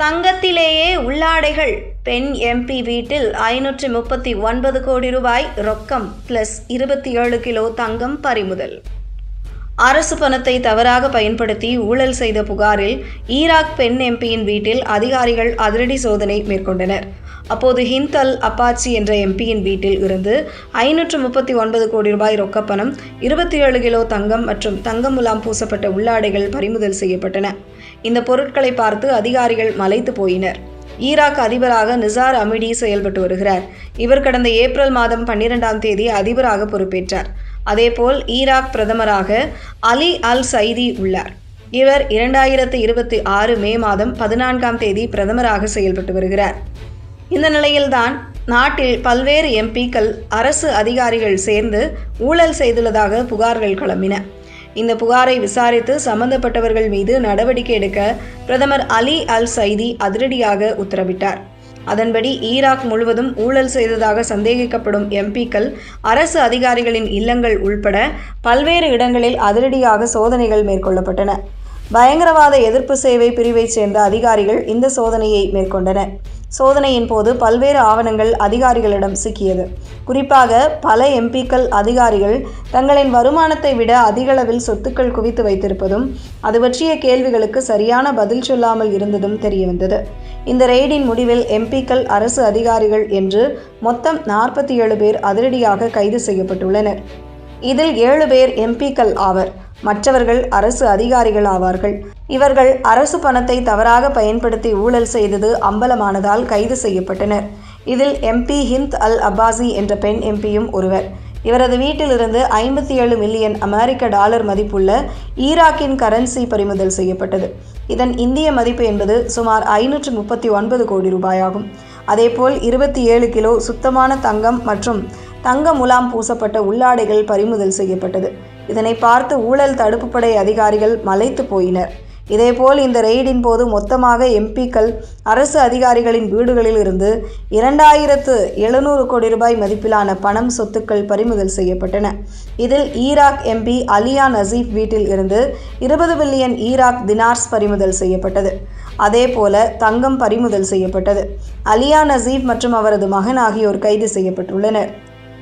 தங்கத்திலேயே உள்ளாடைகள். பெண் எம்பி வீட்டில் 539 கோடி ரூபாய் ரொக்கம் பிளஸ் 27 கிலோ தங்கம் பறிமுதல். அரசு பணத்தை தவறாக பயன்படுத்தி ஊழல் செய்த புகாரில் ஈராக் பெண் எம்பியின் வீட்டில் அதிகாரிகள் அதிரடி சோதனை மேற்கொண்டனர். அப்போது ஹிந்த் அல் அப்பாச்சி என்ற எம்பியின் வீட்டில் இருந்து 539 கோடி ரூபாய் ரொக்கப்பணம், 27 கிலோ தங்கம் மற்றும் தங்க முலாம் பூசப்பட்ட உள்ளாடைகள் பறிமுதல் செய்யப்பட்டன. இந்த பொருட்களை பார்த்து அதிகாரிகள் மலைத்து போயினர். ஈராக் அதிபராக நிசார் அமிடி செயல்பட்டு வருகிறார். இவர் கடந்த ஏப்ரல் மாதம் 12ஆம் தேதி அதிபராக பொறுப்பேற்றார். அதேபோல் ஈராக் பிரதமராக அலி அல் சைதி உள்ளார். இவர் 2026 மே மாதம் 14ஆம் தேதி பிரதமராக செயல்பட்டு வருகிறார். இந்த நிலையில்தான் நாட்டில் பல்வேறு எம்பிக்கள், அரசு அதிகாரிகள் சேர்ந்து ஊழல் செய்துள்ளதாக புகார்கள் கிளம்பின. இந்த புகாரை விசாரித்து சம்பந்தப்பட்டவர்கள் மீது நடவடிக்கை எடுக்க பிரதமர் அலி அல் சைதி அதிரடியாக உத்தரவிட்டார். அதன்படி ஈராக் முழுவதும் ஊழல் செய்ததாக சந்தேகிக்கப்படும் எம்பிக்கள், அரசு அதிகாரிகளின் இல்லங்கள் உள்பட பல்வேறு இடங்களில் அதிரடியாக சோதனைகள் மேற்கொள்ளப்பட்டன. பயங்கரவாத எதிர்ப்பு சேவை பிரிவைச் சேர்ந்த அதிகாரிகள் இந்த சோதனையை மேற்கொண்டனர். சோதனையின் போது பல்வேறு ஆவணங்கள் அதிகாரிகளிடம் சிக்கியது. குறிப்பாக பல எம்பிக்கள் அதிகாரிகள் தங்களின் வருமானத்தை விட அதிகளவில் சொத்துக்கள் குவித்து வைத்திருப்பதும், அது பற்றிய கேள்விகளுக்கு சரியான பதில் சொல்லாமல் இருந்ததும் தெரியவந்தது. இந்த ரெய்டின் முடிவில் எம்பிக்கள், அரசு அதிகாரிகள் என்று மொத்தம் 47 பேர் அதிரடியாக கைது செய்யப்பட்டுள்ளனர். இதில் 7 பேர் எம்பிக்கள் ஆவர். மற்றவர்கள் அரசு அதிகாரிகள் ஆவார்கள். இவர்கள் அரசு பணத்தை தவறாக பயன்படுத்தி ஊழல் செய்தது அம்பலமானதால் கைது செய்யப்பட்டனர். இதில் எம்பி ஹிந்த் அல் அப்பாசி என்ற பெண் எம்பியும் ஒருவர். இவரது வீட்டிலிருந்து 57 மில்லியன் அமெரிக்க டாலர் மதிப்புள்ள ஈராக்கின் கரன்சி பறிமுதல் செய்யப்பட்டது. இதன் இந்திய மதிப்பு என்பது சுமார் 539 கோடி ரூபாயாகும். அதேபோல் 27 கிலோ சுத்தமான தங்கம் மற்றும் தங்க முலாம் பூசப்பட்ட உள்ளாடைகள் பறிமுதல் செய்யப்பட்டது. இதனை பார்த்து ஊழல் தடுப்பு படை அதிகாரிகள் மலைத்து போயினர். இதேபோல் இந்த ரெய்டின் போது மொத்தமாக எம்பிக்கள், அரசு அதிகாரிகளின் வீடுகளில் இருந்து 2700 கோடி ரூபாய் மதிப்பிலான பணம், சொத்துக்கள் பறிமுதல் செய்யப்பட்டன. இதில் ஈராக் எம்பி அலியா நசீப் வீட்டில் இருந்து 20 பில்லியன் ஈராக் தினார்ஸ் பறிமுதல் செய்யப்பட்டது. அதேபோல தங்கம் பறிமுதல் செய்யப்பட்டது. அலியா நசீப் மற்றும் அவரது மகன் ஆகியோர் கைது செய்யப்பட்டுள்ளனர்.